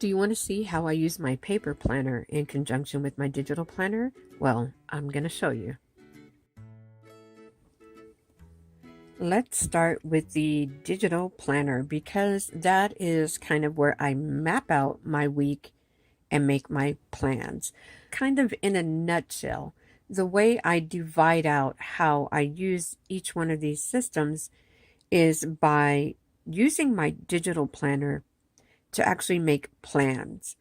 Do you want to see how I use my paper planner in conjunction with my digital planner? Well, I'm going to show you. Let's start with the digital planner because that is kind of where I map out my week and make my plans. Kind of in a nutshell, the way I divide out how I use each one of these systems is by using my digital planner to actually make plans,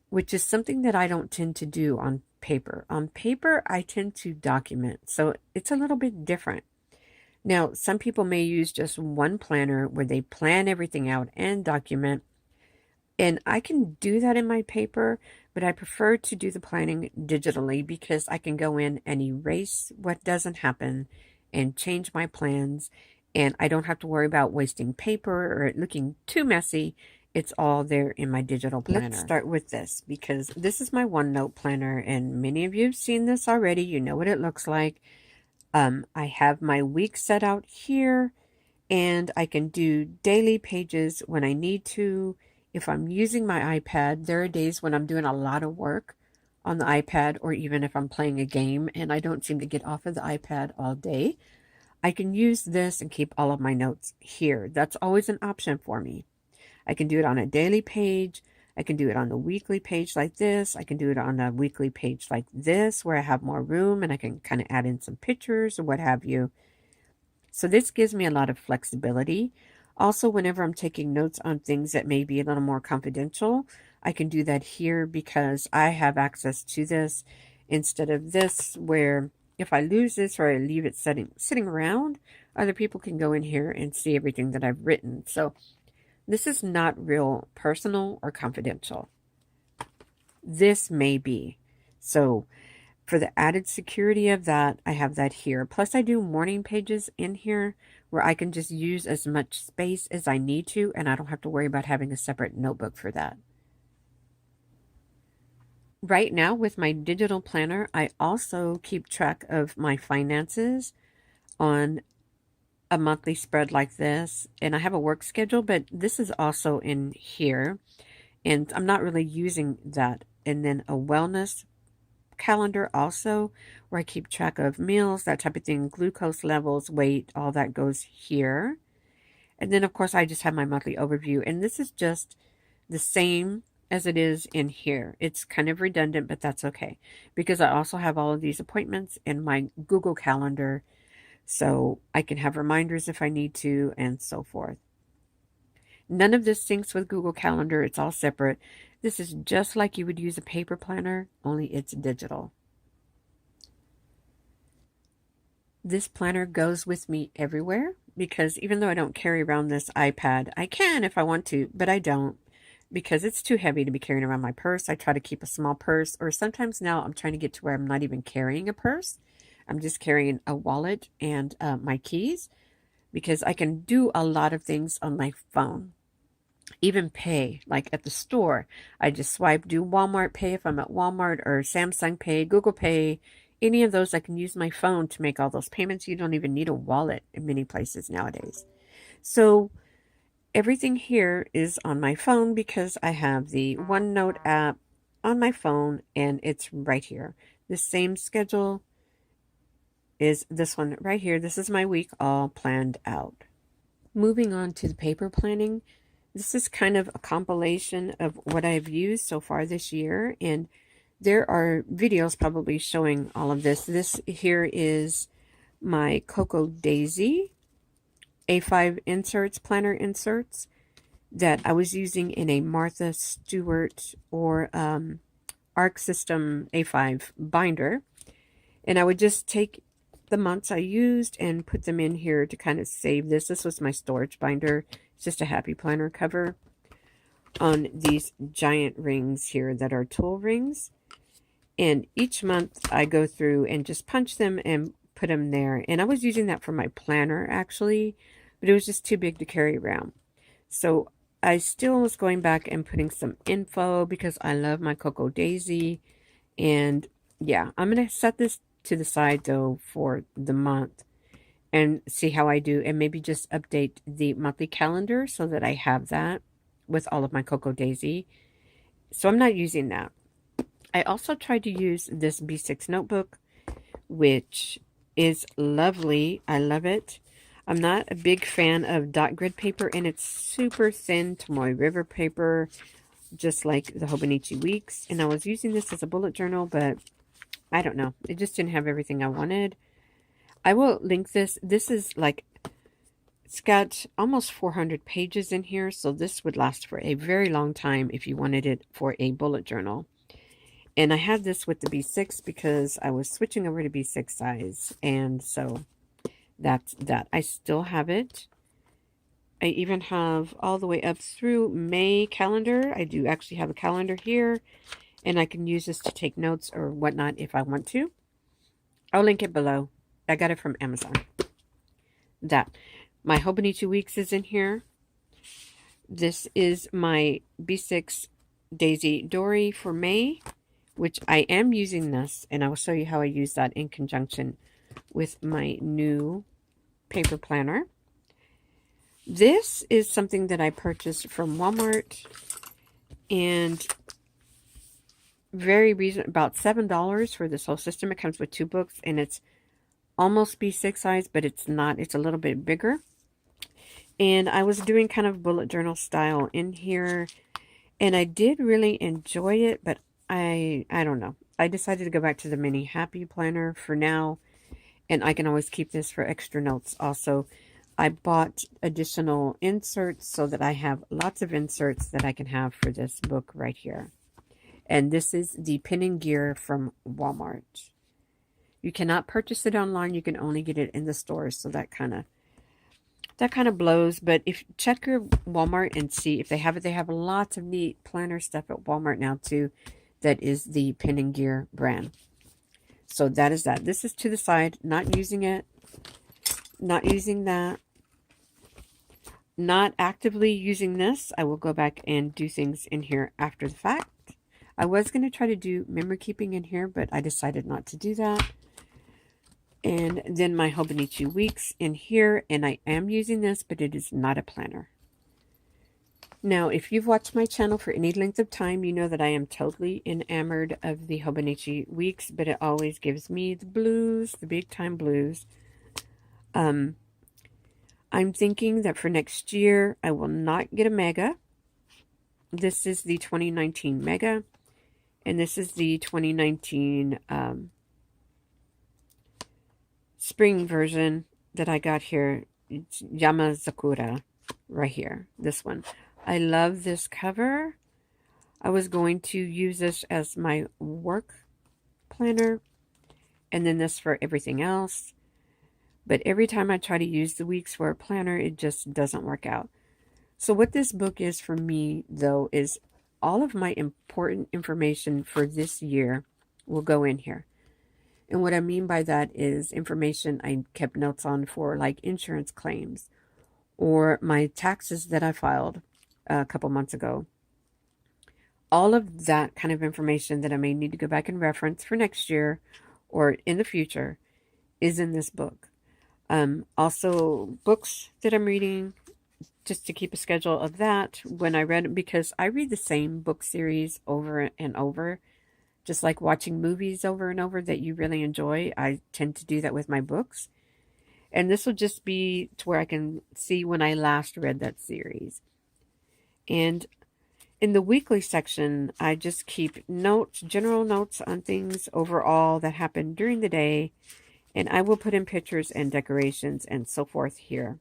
which is something that I don't tend to do on paper. On paper, I tend to document, so it's a little bit different. Now, some people may use just one planner where they plan everything out and document, and I can do that in my paper, but I prefer to do the planning digitally because I can go in and erase what doesn't happen and change my plans, and I don't have to worry about wasting paper or it looking too messy. It's all there in my digital planner. Let's start with this because this is my OneNote planner, and many of you have seen this already. You know what it looks like. I have my week set out here, and I can do daily pages when I need to. If I'm using my iPad, there are days when I'm doing a lot of work on the iPad, or even if I'm playing a game and I don't seem to get off of the iPad all day, I can use this and keep all of my notes here. That's always an option for me. I can do it on a daily page. I can do it on a weekly page like this. I can do it on a weekly page like this where I have more room and I can kind of add in some pictures or what have you. So this gives me a lot of flexibility. Also, whenever I'm taking notes on things that may be a little more confidential, I can do that here because I have access to this instead of this where if I lose this or I leave it sitting around, other people can go in here and see everything that I've written. So this is not real personal or confidential. This may be. So for the added security of that, I have that here. Plus I do morning pages in here where I can just use as much space as I need to, and I don't have to worry about having a separate notebook for that. Right now with my digital planner, I also keep track of my finances on a monthly spread like this, and I have a work schedule, but this is also in here, and I'm not really using that. And then a wellness calendar also, where I keep track of meals, that type of thing, glucose levels, weight, all that goes here. And then of course I just have my monthly overview, and this is just the same as it is in here. It's kind of redundant, but that's okay because I also have all of these appointments in my Google Calendar, so I can have reminders if I need to and so forth. None of this syncs with Google Calendar. It's all separate. This is just like you would use a paper planner, only it's digital. This planner goes with me everywhere because even though I don't carry around this iPad, I can if I want to, but I don't because it's too heavy to be carrying around my purse. I try to keep a small purse, or sometimes now I'm trying to get to where I'm not even carrying a purse. I'm just carrying a wallet and my keys because I can do a lot of things on my phone. Even pay, like at the store, I just swipe, do Walmart Pay if I'm at Walmart, or Samsung Pay, Google Pay, any of those. I can use my phone to make all those payments. You don't even need a wallet in many places nowadays. So everything here is on my phone because I have the OneNote app on my phone and it's right here. The same schedule is this one right here. This is my week all planned out. Moving on to the paper planning. This is kind of a compilation of what I've used so far this year, and there are videos probably showing all of this. This here is my Cocoa Daisy A5 inserts, planner inserts that I was using in a Martha Stewart or Arc System A5 binder, and I would just take the months I used and put them in here to kind of save this. This was my storage binder. It's just a happy planner cover on these giant rings here that are tool rings. And each month I go through and just punch them and put them there. And I was using that for my planner actually, but it was just too big to carry around. So I still was going back and putting some info because I love my Cocoa Daisy. And yeah, I'm going to set this to the side though for the month and see how I do, and maybe just update the monthly calendar so that I have that with all of my Cocoa Daisy. So I'm not using that. I also tried to use this B6 notebook, which is lovely. I love it. I'm not a big fan of dot grid paper, and it's super thin Tomoe River paper, just like the Hobonichi Weeks. And I was using this as a bullet journal, but I don't know. It just didn't have everything I wanted. I will link this. This is like, it's got almost 400 pages in here, so this would last for a very long time if you wanted it for a bullet journal. And I had this with the B6 because I was switching over to B6 size, and so that's that. I still have it. I even have all the way up through May calendar. I do actually have a calendar here, and I can use this to take notes or whatnot if I want to. I'll link it below. I got it from Amazon. That. My Hobonichi Weeks is in here. This is my B6 Daisy Dori for May, which I am using this, and I will show you how I use that in conjunction with my new paper planner. This is something that I purchased from Walmart, and very reasonable, about $7 for this whole system. It comes with 2 books, and it's almost B6 size, but it's not. It's a little bit bigger. And I was doing kind of bullet journal style in here, and I did really enjoy it, but I don't know. I decided to go back to the mini happy planner for now, and I can always keep this for extra notes. Also, I bought additional inserts so that I have lots of inserts that I can have for this book right here. And this is the Pin and Gear from Walmart. You cannot purchase it online. You can only get it in the stores, so that kind of blows. But if check your Walmart and see if they have it. They have lots of neat planner stuff at Walmart now too. That is the Pin and Gear brand. So that is that. This is to the side. Not using it. Not using that. Not actively using this. I will go back and do things in here after the fact. I was going to try to do memory keeping in here, but I decided not to do that. And then my Hobonichi Weeks in here, and I am using this, but it is not a planner. Now, if you've watched my channel for any length of time, you know that I am totally enamored of the Hobonichi Weeks, but it always gives me the blues, the big time blues. I'm thinking that for next year, I will not get a Mega. This is the 2019 Mega, and this is the 2019 spring version that I got here. It's Yamazakura right here, this one. I love this cover. I was going to use this as my work planner, and then this for everything else. But every time I try to use the weeks for a planner, it just doesn't work out. So what this book is for me, though, is all of my important information for this year will go in here. And what I mean by that is information I kept notes on for, like insurance claims or my taxes that I filed a couple months ago. All of that kind of information that I may need to go back and reference for next year or in the future is in this book. Also, books that I'm reading, just to keep a schedule of that when I read it, because I read the same book series over and over, just like watching movies over and over that you really enjoy. I tend to do that with my books. And this will just be to where I can see when I last read that series. And in the weekly section, I just keep notes, general notes on things overall that happened during the day. And I will put in pictures and decorations and so forth here.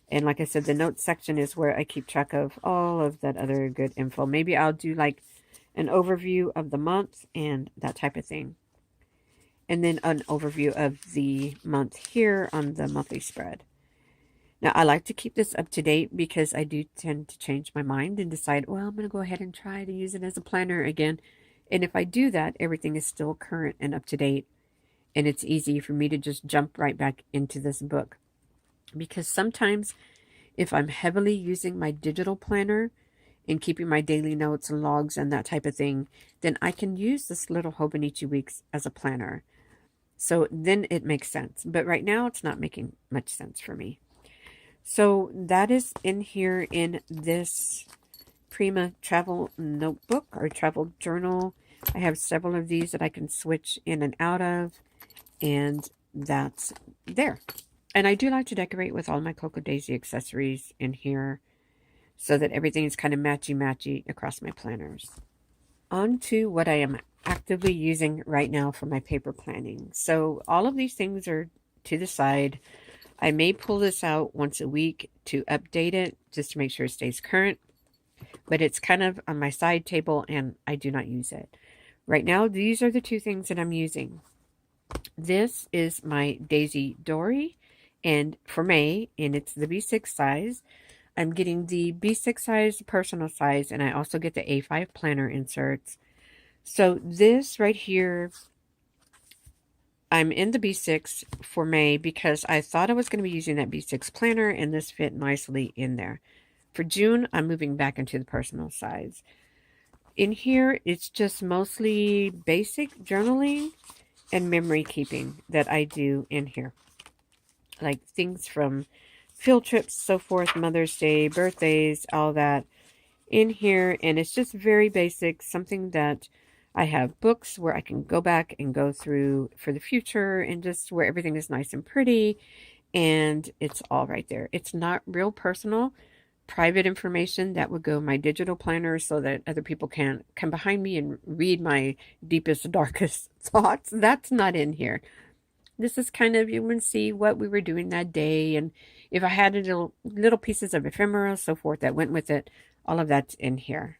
And like I said, the notes section is where I keep track of all of that other good info. Maybe I'll do like an overview of the month and that type of thing. And then an overview of the month here on the monthly spread. Now, I like to keep this up to date because I do tend to change my mind and decide, well, I'm going to go ahead and try to use it as a planner again. And if I do that, everything is still current and up to date. And it's easy for me to just jump right back into this book. Because sometimes if I'm heavily using my digital planner and keeping my daily notes and logs and that type of thing, then I can use this little Hobonichi Weeks as a planner. So then it makes sense. But right now it's not making much sense for me. So that is in here in this Prima travel notebook or travel journal. I have several of these that I can switch in and out of, and that's there. And I do like to decorate with all my Cocoa Daisy accessories in here so that everything is kind of matchy-matchy across my planners. On to what I am actively using right now for my paper planning. So all of these things are to the side. I may pull this out once a week to update it just to make sure it stays current, but it's kind of on my side table and I do not use it. Right now, these are the two things that I'm using. This is my Daisy Dori, and for May, and it's the B6 size. I'm getting the B6 size, the personal size, and I also get the A5 planner inserts. So this right here, I'm in the B6 for May because I thought I was going to be using that B6 planner, and this fit nicely in there. For June, I'm moving back into the personal size. In here, it's just mostly basic journaling and memory keeping that I do in here. Like things from field trips, so forth, Mother's Day, birthdays, all that in here. And it's just very basic, something that I have books where I can go back and go through for the future, and just where everything is nice and pretty. And it's all right there. It's not real personal, private information that would go in my digital planner so that other people can come behind me and read my deepest, darkest thoughts. That's not in here. This is kind of, you can see what we were doing that day, and if I had little pieces of ephemera, so forth, that went with it. All of that's in here.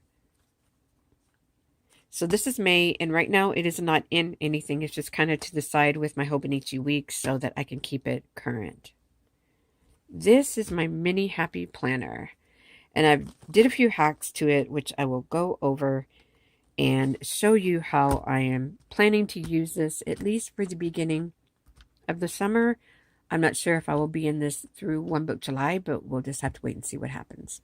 So this is May, and right now it is not in anything. It's just kind of to the side with my Hobonichi Weeks so that I can keep it current. This is my mini happy planner, and I've did a few hacks to it, which I will go over and show you how I am planning to use this, at least for the beginning of the summer. I'm not sure if I will be in this through One Book July, but we'll just have to wait and see what happens.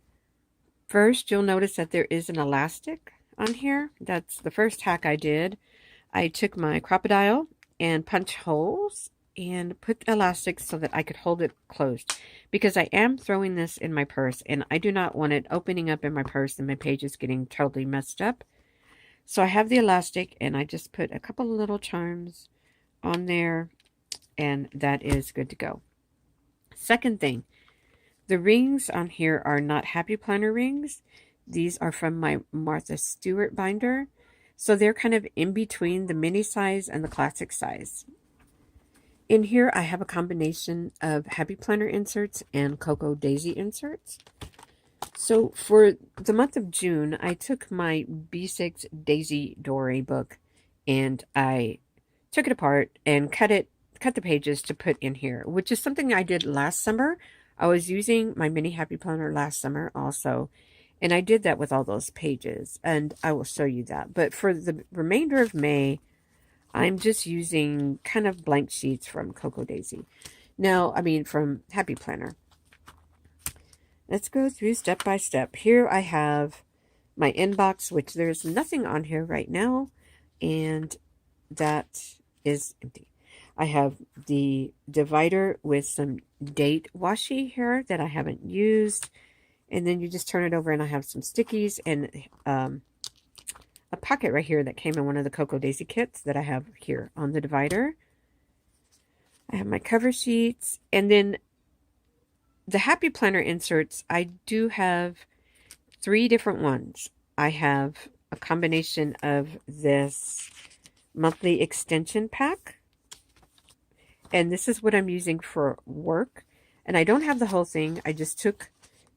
First, you'll notice that there is an elastic on here. That's the first hack I did. I took my crocodile and punched holes and put elastics so that I could hold it closed, because I am throwing this in my purse and I do not want it opening up in my purse and my pages getting totally messed up. So I have the elastic, and I just put a couple of little charms on there, and that is good to go. Second thing, the rings on here are not Happy Planner rings. These are from my Martha Stewart binder. So they're kind of in between the mini size and the classic size. In here, I have a combination of Happy Planner inserts and Cocoa Daisy inserts. So for the month of June, I took my B6 Daisy Dori book and I took it apart and cut the pages to put in here, which is something I did last summer. I was using my mini Happy Planner last summer also, and I did that with all those pages, and I will show you that. But for the remainder of May, I'm just using kind of blank sheets from Cocoa Daisy. Now, I mean from Happy Planner. Let's go through step by step. Here I have my inbox, which there's nothing on here right now, and that is empty. I have the divider with some date washi here that I haven't used, and then you just turn it over, and I have some stickies and a pocket right here that came in one of the Cocoa Daisy kits that I have here on the divider. I have my cover sheets, and then the Happy Planner inserts, I do have 3 different ones. I have a combination of this monthly extension pack, and this is what I'm using for work. And I don't have the whole thing. I just took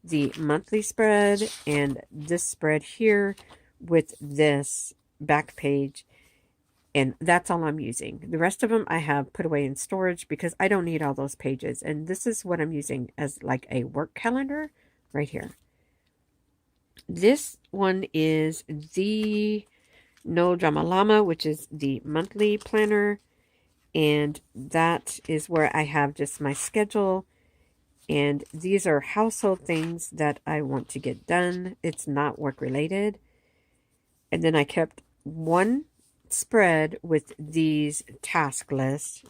the monthly spread and this spread here with this back page, and that's all I'm using. The rest of them I have put away in storage because I don't need all those pages. And this is what I'm using as like a work calendar right here. This one is the No Drama Llama, which is the monthly planner. And that is where I have just my schedule. And these are household things that I want to get done. It's not work related. And then I kept one spread with these task lists,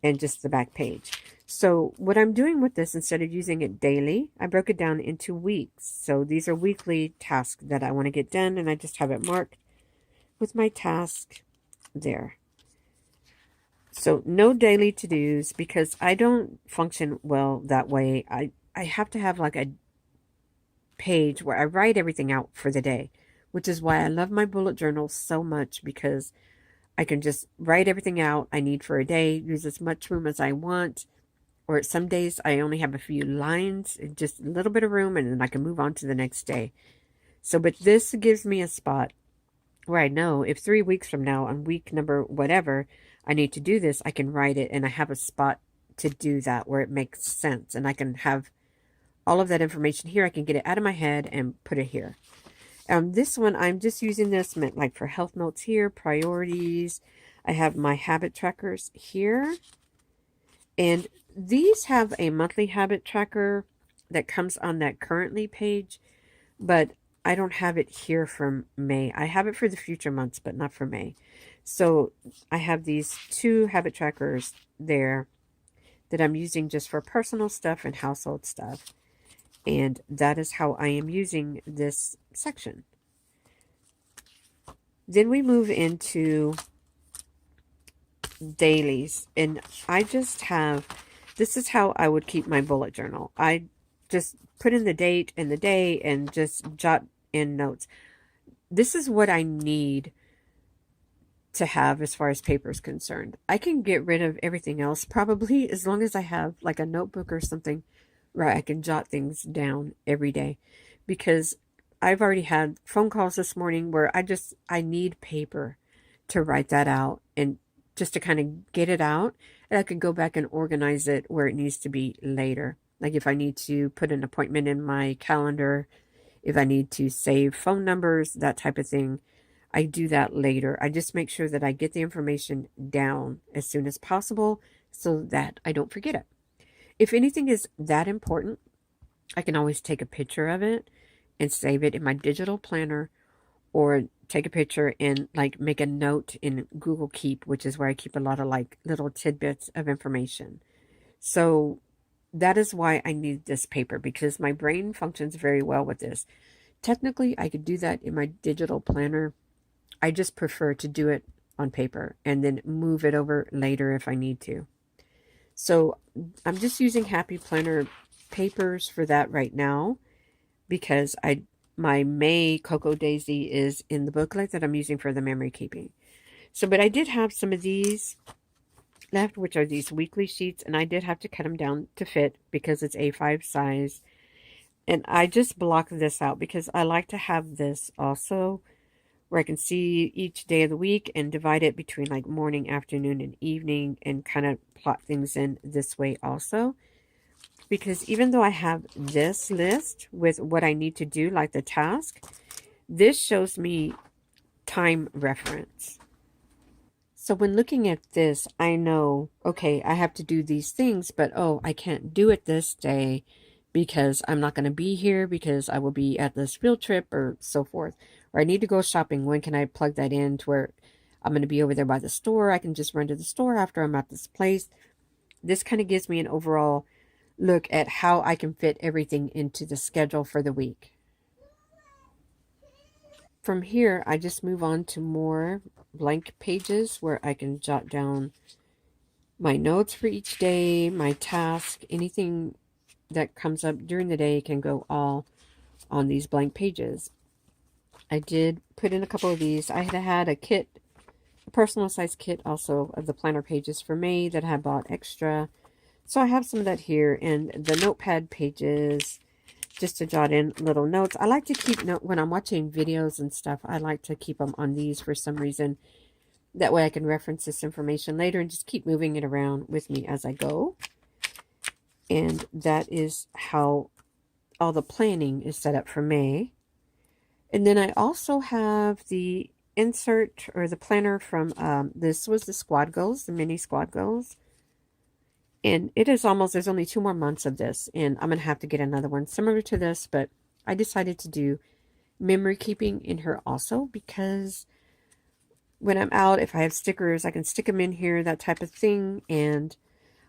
and just the back page. So what I'm doing with this, instead of using it daily, I broke it down into weeks. So these are weekly tasks that I want to get done, and I just have it marked with my task there. So no daily to-dos, because I don't function well that way. I have to have like a page where I write everything out for the day, which is why I love my bullet journal so much, because I can just write everything out I need for a day, use as much room as I want, or some days I only have a few lines, just a little bit of room, and then I can move on to the next day. So, but this gives me a spot where I know if 3 weeks from now, on week number whatever, I need to do this, I can write it, and I have a spot to do that where it makes sense, and I can have all of that information here. I can get it out of my head and put it here. This one, I'm just using this like for health notes here, priorities. I have my habit trackers here. And these have a monthly habit tracker that comes on that currently page, but I don't have it here for May. I have it for the future months, but not for May. So I have these 2 habit trackers there that I'm using just for personal stuff and household stuff. And that is how I am using this section. Then we move into dailies. And I just have, this is how I would keep my bullet journal. I just put in the date and the day and just jot in notes. This is what I need to have as far as paper is concerned. I can get rid of everything else probably, as long as I have like a notebook or something where I can jot things down every day, because I've already had phone calls this morning where I need paper to write that out, and just to kind of get it out, and I could go back and organize it where it needs to be later. Like if I need to put an appointment in my calendar, if I need to save phone numbers, that type of thing, I do that later. I just make sure that I get the information down as soon as possible so that I don't forget it. If anything is that important, I can always take a picture of it and save it in my digital planner, or take a picture and like make a note in Google Keep, which is where I keep a lot of like little tidbits of information. So that is why I need this paper, because my brain functions very well with this. Technically, I could do that in my digital planner. I just prefer to do it on paper and then move it over later if I need to. So I'm just using Happy Planner papers for that right now, because my May Cocoa Daisy is in the booklet that I'm using for the memory keeping. So, but I did have some of these left, which are these weekly sheets, and I did have to cut them down to fit because it's A5 size. And I just blocked this out because I like to have this also where I can see each day of the week and divide it between like morning, afternoon, and evening, and kind of plot things in this way also. Because even though I have this list with what I need to do, like the task, this shows me time reference. So when looking at this, I know, okay, I have to do these things, but oh, I can't do it this day because I'm not going to be here, because I will be at this field trip or so forth. Or I need to go shopping. When can I plug that in to where I'm going to be over there by the store? I can just run to the store after I'm at this place. This kind of gives me an overall look at how I can fit everything into the schedule for the week. From here, I just move on to more blank pages where I can jot down my notes for each day, my task, anything that comes up during the day can go all on these blank pages. I did put in a couple of these. I had a kit, a personal size kit also of the planner pages for May that I had bought extra. So I have some of that here, and the notepad pages just to jot in little notes. I like to keep when I'm watching videos and stuff, I like to keep them on these for some reason. That way I can reference this information later and just keep moving it around with me as I go. And that is how all the planning is set up for May. And then I also have the insert or the planner from, this was the squad goals, the mini squad goals. And it is almost, there's only 2 more months of this, and I'm going to have to get another one similar to this, but I decided to do memory keeping in here also, because when I'm out, if I have stickers, I can stick them in here, that type of thing, and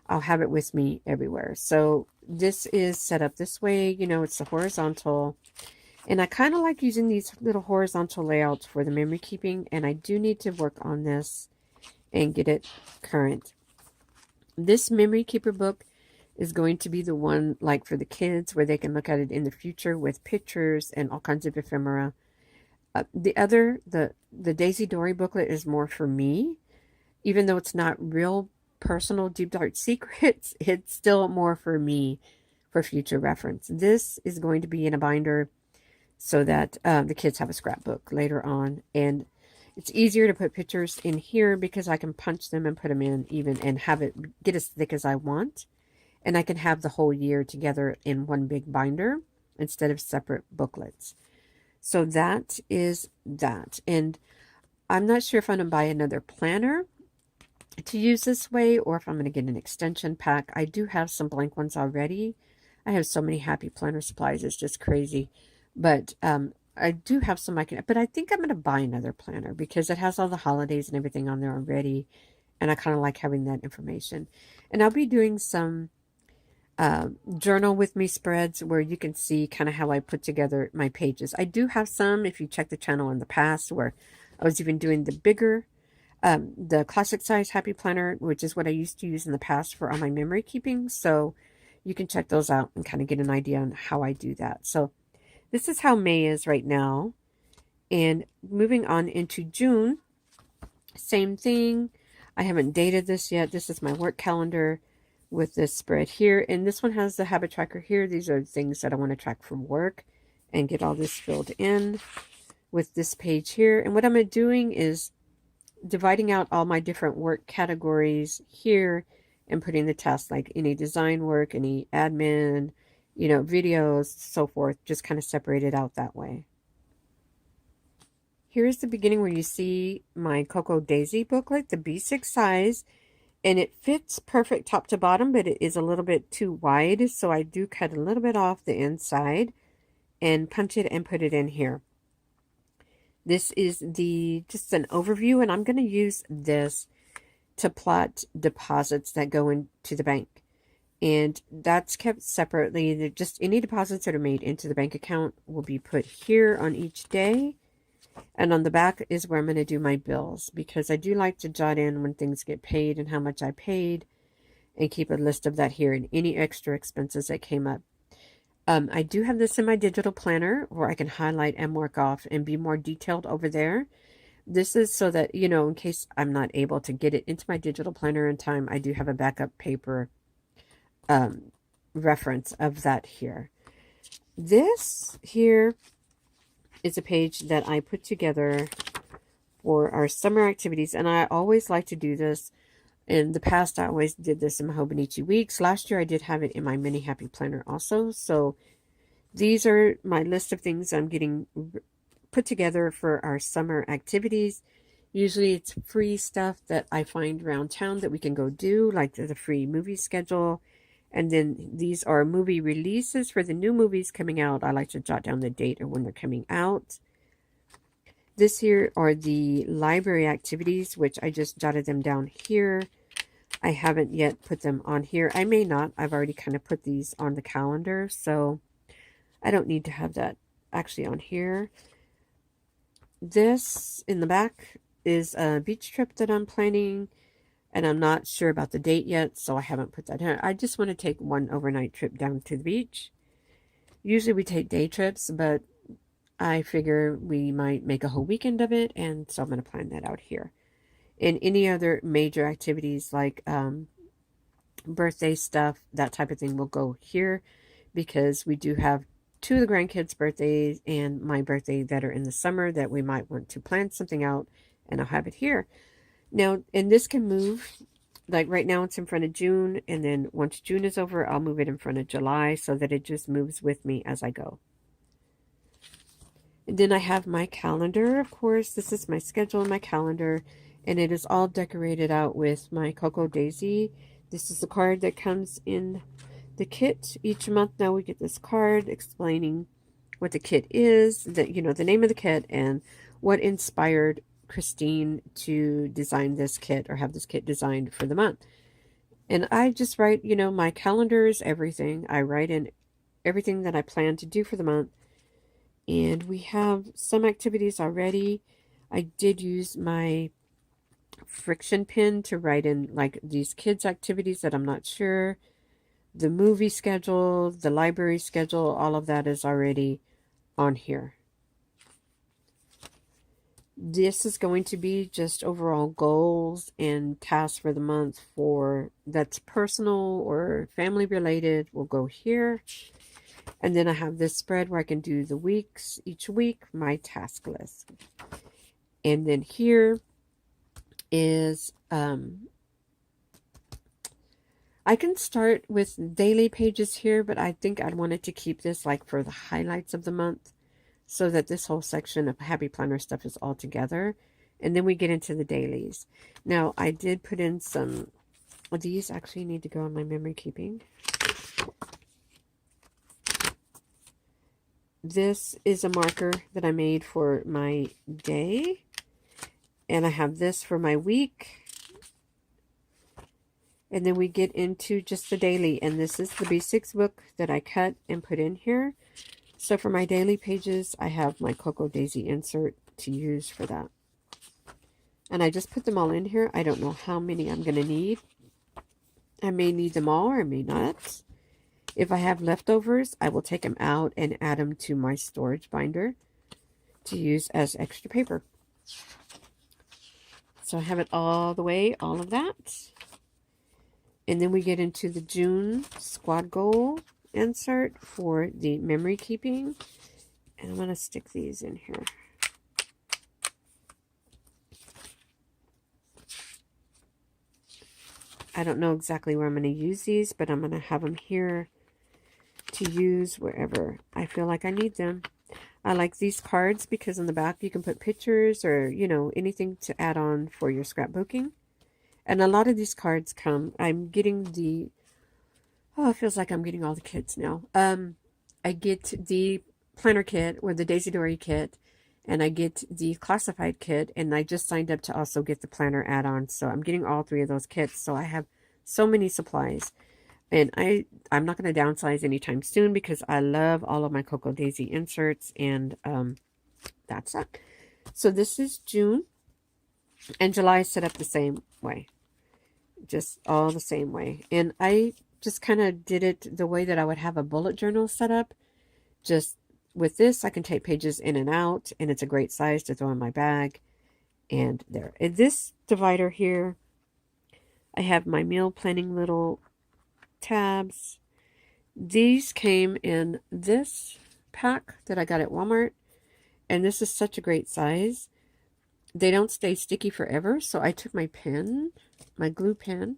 I'll have it with me everywhere. So this is set up this way. You know, it's the horizontal. And I kind of like using these little horizontal layouts for the memory keeping. And I do need to work on this and get it current. This memory keeper book is going to be the one like for the kids where they can look at it in the future with pictures and all kinds of ephemera. The Daisy Dori booklet is more for me. Even though it's not real personal deep dark secrets, it's still more for me for future reference. This is going to be in a binder so that the kids have a scrapbook later on. And it's easier to put pictures in here because I can punch them and put them in even and have it get as thick as I want. And I can have the whole year together in one big binder instead of separate booklets. So that is that. And I'm not sure if I'm going to buy another planner to use this way or if I'm going to get an extension pack. I do have some blank ones already. I have so many happy planner supplies. It's just crazy. But I do have some but I think I'm going to buy another planner because it has all the holidays and everything on there already. And I kind of like having that information. And I'll be doing some journal with me spreads where you can see kind of how I put together my pages. I do have some, if you check the channel in the past, where I was even doing the bigger, the classic size happy planner, which is what I used to use in the past for all my memory keeping. So you can check those out and kind of get an idea on how I do that. So this is how May is right now. And moving on into June, same thing. I haven't dated this yet. This is my work calendar with this spread here. And this one has the habit tracker here. These are things that I want to track from work and get all this filled in with this page here. And what I'm doing is dividing out all my different work categories here and putting the tasks like any design work, any admin, you know, videos, so forth, just kind of separated out that way. Here's the beginning where you see my Cocoa Daisy booklet, the B6 size. And it fits perfect top to bottom, but it is a little bit too wide. So I do cut a little bit off the inside and punch it and put it in here. This is just an overview, and I'm going to use this to plot deposits that go into the bank. And that's kept separately. Just any deposits that are made into the bank account will be put here on each day. And on the back is where I'm going to do my bills, because I do like to jot in when things get paid and how much I paid and keep a list of that here and any extra expenses that came up. I do have this in my digital planner where I can highlight and mark off and be more detailed over there. This is so that, you know, in case I'm not able to get it into my digital planner in time, I do have a backup paper reference of that here. This here is a page that I put together for our summer activities, and I always like to do this. In the past, I always did this in my Hobonichi Weeks. Last year, I did have it in my mini happy planner also. So these are my list of things I'm getting put together for our summer activities. Usually it's free stuff that I find around town that we can go do, like the free movie schedule. And then these are movie releases for the new movies coming out. I like to jot down the date or when they're coming out. This here are the library activities, which I just jotted them down here. I haven't yet put them on here. I may not. I've already kind of put these on the calendar, so I don't need to have that actually on here. This in the back is a beach trip that I'm planning. And I'm not sure about the date yet, so I haven't put that in. I just want to take one overnight trip down to the beach. Usually we take day trips, but I figure we might make a whole weekend of it, and so I'm going to plan that out here. And any other major activities like birthday stuff, that type of thing will go here because we do have two of the grandkids' birthdays and my birthday that are in the summer that we might want to plan something out, and I'll have it here. Now, and this can move, like right now it's in front of June, and then once June is over, I'll move it in front of July so that it just moves with me as I go. And then I have my calendar, of course. This is my schedule and my calendar, and it is all decorated out with my Cocoa Daisy. This is the card that comes in the kit. Each month now we get this card explaining what the kit is, the name of the kit, and what inspired Christine to design this kit or have this kit designed for the month. And I just write, my calendars, everything. I write in everything that I plan to do for the month. And we have some activities already. I did use my friction pen to write in like these kids' activities that I'm not sure. The movie schedule, the library schedule, all of that is already on here. This is going to be just overall goals and tasks for the month for that's personal or family related. We'll go here. And then I have this spread where I can do the weeks, each week, my task list. And then here is, I can start with daily pages here, but I think I'd wanted to keep this like for the highlights of the month, so that this whole section of Happy Planner stuff is all together. And then we get into the dailies. Now, I did put in some of these. Actually need to go on my memory keeping. This is a marker that I made for my day. And I have this for my week. And then we get into just the daily. And this is the basics book that I cut and put in here. So for my daily pages, I have my Cocoa Daisy insert to use for that. And I just put them all in here. I don't know how many I'm going to need. I may need them all or I may not. If I have leftovers, I will take them out and add them to my storage binder to use as extra paper. So I have it all the way, all of that. And then we get into the June squad goal insert for the memory keeping. And I'm going to stick these in here. I don't know exactly where I'm going to use these, but I'm going to have them here to use wherever I feel like I need them. I like these cards because on the back you can put pictures or, anything to add on for your scrapbooking. And a lot of these cards come, I'm getting the, it feels like I'm getting all the kits now. I get the planner kit or the Daisy Dori kit, and I get the classified kit, and I just signed up to also get the planner add-on. So I'm getting all three of those kits. So I have so many supplies. And I'm not going to downsize anytime soon because I love all of my Cocoa Daisy inserts, and that's it. So this is June, and July is set up the same way. Just all the same way. And I just kind of did it the way that I would have a bullet journal set up. Just with this, I can take pages in and out, and it's a great size to throw in my bag. And there. In this divider here, I have my meal planning little tabs. These came in this pack that I got at Walmart, and this is such a great size. They don't stay sticky forever, so I took my pen, my glue pen.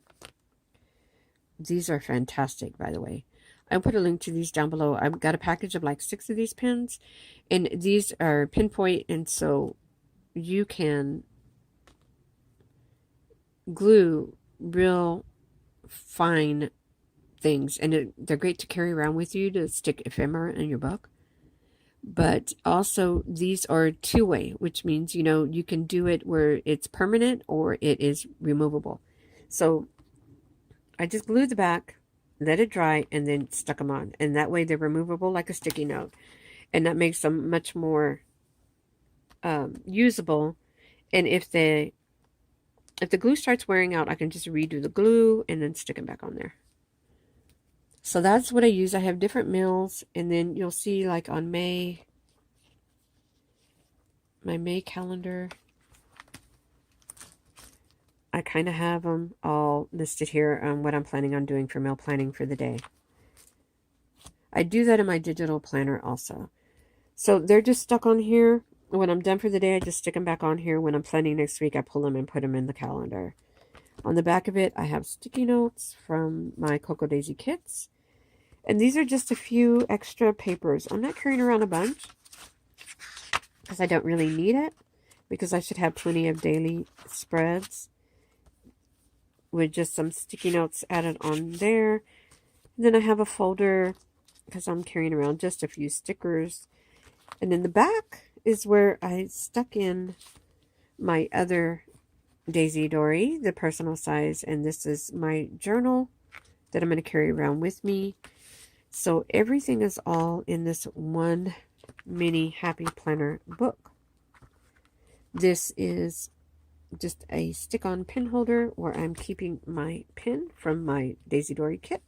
These are fantastic, by the way. I'll put a link to these down below. I've got a package of like 6 of these pens, and these are pinpoint, and so you can glue real fine things, and they're great to carry around with you to stick ephemera in your book. But also these are two-way, which means you can do it where it's permanent or it is removable. So I just glued the back, let it dry, and then stuck them on, and that way they're removable like a sticky note, and that makes them much more usable. And if the glue starts wearing out, I can just redo the glue and then stick it back on there. So that's what I use. I have different mills, and then you'll see like on my May calendar, I kind of have them all listed here on what I'm planning on doing for meal planning for the day. I do that in my digital planner also. So they're just stuck on here. When I'm done for the day, I just stick them back on here. When I'm planning next week, I pull them and put them in the calendar. On the back of it, I have sticky notes from my Cocoa Daisy kits. And these are just a few extra papers. I'm not carrying around a bunch because I don't really need it, because I should have plenty of daily spreads with just some sticky notes added on there. And then I have a folder because I'm carrying around just a few stickers. And in the back is where I stuck in my other Daisy Dori, the personal size, and this is my journal that I'm going to carry around with me. So everything is all in this one mini happy planner book. This is just a stick-on pen holder where I'm keeping my pen from my Daisy Dori kit.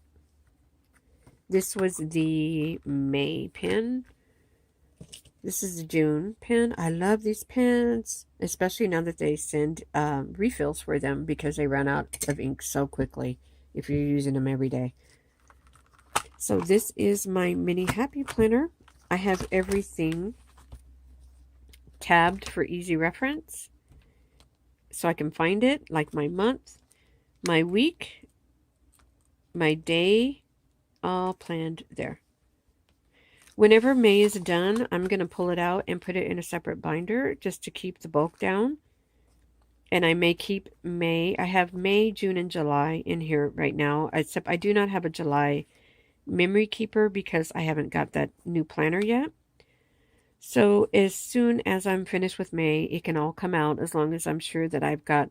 This was the May pen. This is the June pen. I love these pens, especially now that they send refills for them because they run out of ink so quickly if you're using them every day. So this is my mini happy planner. I have everything tabbed for easy reference so I can find it, like my month, my week, my day, all planned there. Whenever May is done, I'm going to pull it out and put it in a separate binder just to keep the bulk down. And I may keep May. I have May, June, and July in here right now, except I do not have a July memory keeper because I haven't got that new planner yet. So as soon as I'm finished with May, it can all come out as long as I'm sure that I've got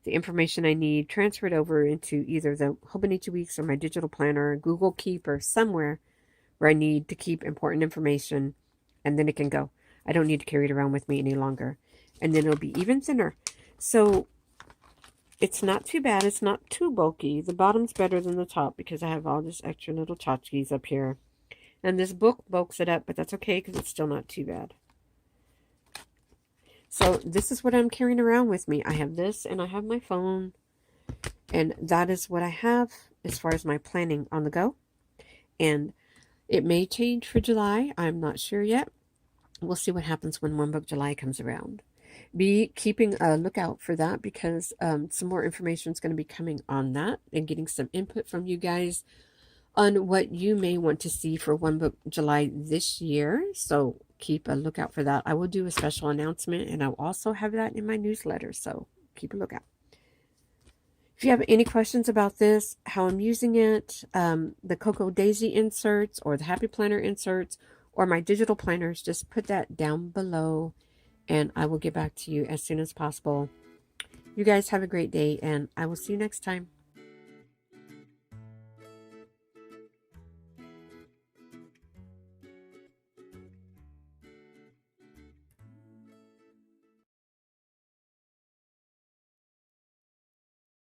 the information I need transferred over into either the Hobonichi Weeks or my digital planner, Google Keep, or somewhere where I need to keep important information, and then it can go. I don't need to carry it around with me any longer. And then it'll be even thinner. So it's not too bad. It's not too bulky. The bottom's better than the top because I have all this extra little tchotchkes up here. And this book bulks it up, but that's okay because it's still not too bad. So this is what I'm carrying around with me. I have this and I have my phone. And that is what I have as far as my planning on the go. And it may change for July. I'm not sure yet. We'll see what happens when One Book July comes around. Be keeping a lookout for that because some more information is going to be coming on that and getting some input from you guys on what you may want to see for One Book July this year. So keep a lookout for that. I will do a special announcement and I'll also have that in my newsletter. So keep a lookout. If you have any questions about this, how I'm using it, the Cocoa Daisy inserts or the Happy Planner inserts or my digital planners, just put that down below and I will get back to you as soon as possible. You guys have a great day and I will see you next time.